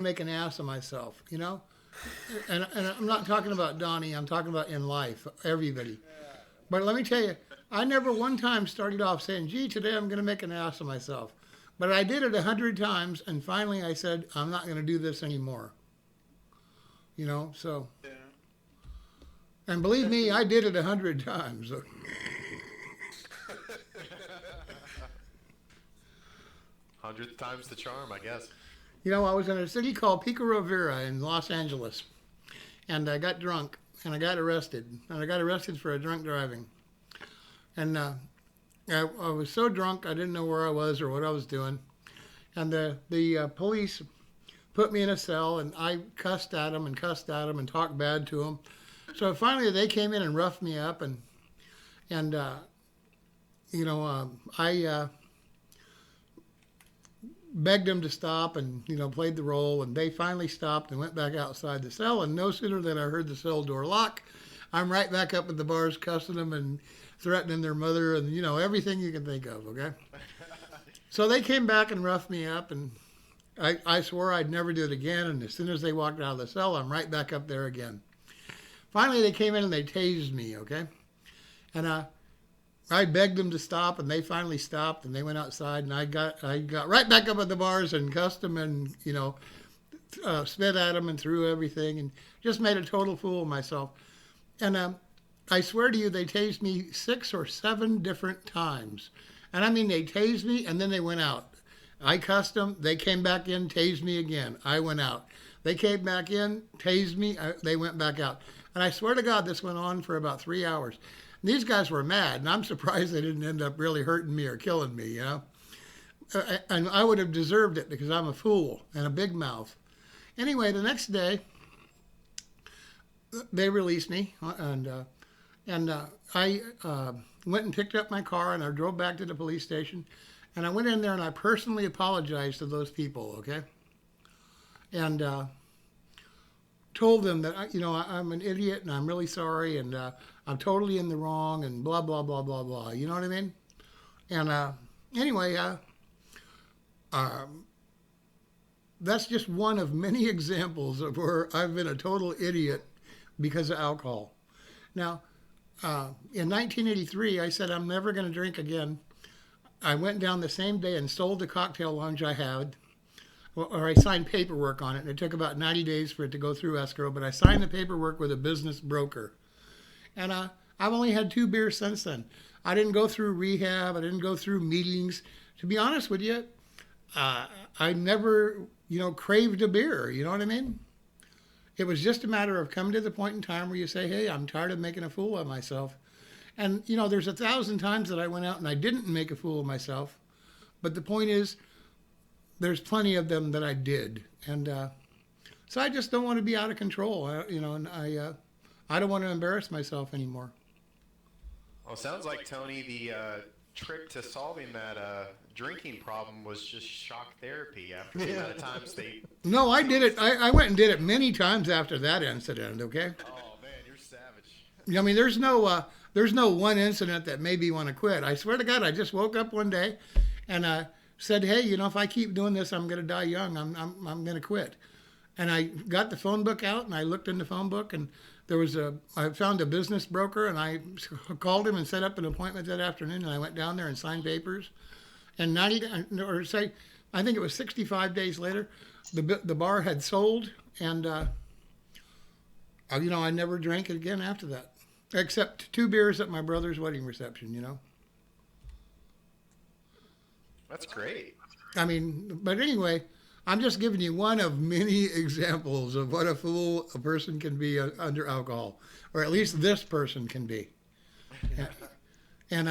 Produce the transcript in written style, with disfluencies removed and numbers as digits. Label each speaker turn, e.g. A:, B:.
A: make an ass of myself, And I'm not talking about Donnie. I'm talking about in life, everybody. But let me tell you, I never one time started off saying, "Gee, today I'm going to make an ass of myself." But I did it 100 times, and finally I said, "I'm not going to do this anymore." So,
B: Yeah.
A: and believe me, I did it 100 times.
C: 100th time's the charm, I guess.
A: I was in a city called Pico Rivera in Los Angeles, and I got drunk, and I got arrested, and I got arrested for a drunk driving. And I was so drunk I didn't know where I was or what I was doing. And the police put me in a cell, and I cussed at them and talked bad to them. So finally they came in and roughed me up, and I begged them to stop and played the role, and they finally stopped and went back outside the cell. And no sooner than I heard the cell door lock, I'm right back up at the bars cussing them and threatening their mother and everything you can think of. Okay. So they came back and roughed me up, and I swore I'd never do it again. And as soon as they walked out of the cell, I'm right back up there again. Finally, they came in and they tased me, okay? And I begged them to stop, and they finally stopped, and they went outside, and I got right back up at the bars and cussed them and, spit at them and threw everything and just made a total fool of myself. And I swear to you, they tased me 6 or 7 different times. And I mean, they tased me, and then they went out. I cussed them. They came back in, tased me again. I went out. They came back in, tased me. They went back out. And I swear to God, this went on for about 3 hours. And these guys were mad, and I'm surprised they didn't end up really hurting me or killing me, And I would have deserved it because I'm a fool and a big mouth. Anyway, the next day, they released me, and I went and picked up my car, and I drove back to the police station, and I went in there and I personally apologized to those people, okay? And told them that I'm an idiot and I'm really sorry and I'm totally in the wrong and blah blah blah blah blah. You know what I mean? And anyway, that's just one of many examples of where I've been a total idiot because of alcohol. Now, in 1983, I said I'm never going to drink again. I went down the same day and sold the cocktail lounge I had, or I signed paperwork on it, and it took about 90 days for it to go through escrow, but I signed the paperwork with a business broker. And I've only had 2 beers since then. I didn't go through rehab. I didn't go through meetings. To be honest with you, I never, craved a beer. You know what I mean? It was just a matter of coming to the point in time where you say, hey, I'm tired of making a fool of myself. And, there's 1,000 times that I went out and I didn't make a fool of myself. But the point is, there's plenty of them that I did. And so I just don't want to be out of control, and I don't want to embarrass myself anymore.
C: Well, it sounds like, Tony, the trick to solving that drinking problem was just shock therapy after the amount of times they...
A: No, I did it. I went and did it many times after that incident, okay?
C: Oh, man, you're savage.
A: I mean, there's no one incident that made me want to quit. I swear to God, I just woke up one day and said, hey, if I keep doing this, I'm going to die young. I'm going to quit. And I got the phone book out and I looked in the phone book, and I found a business broker, and I called him and set up an appointment that afternoon, and I went down there and signed papers. And I think it was 65 days later, the bar had sold, and I never drank it again after that, except 2 beers at my brother's wedding reception.
C: That's great.
A: I mean, but anyway, I'm just giving you one of many examples of what a fool a person can be under alcohol, or at least this person can be. And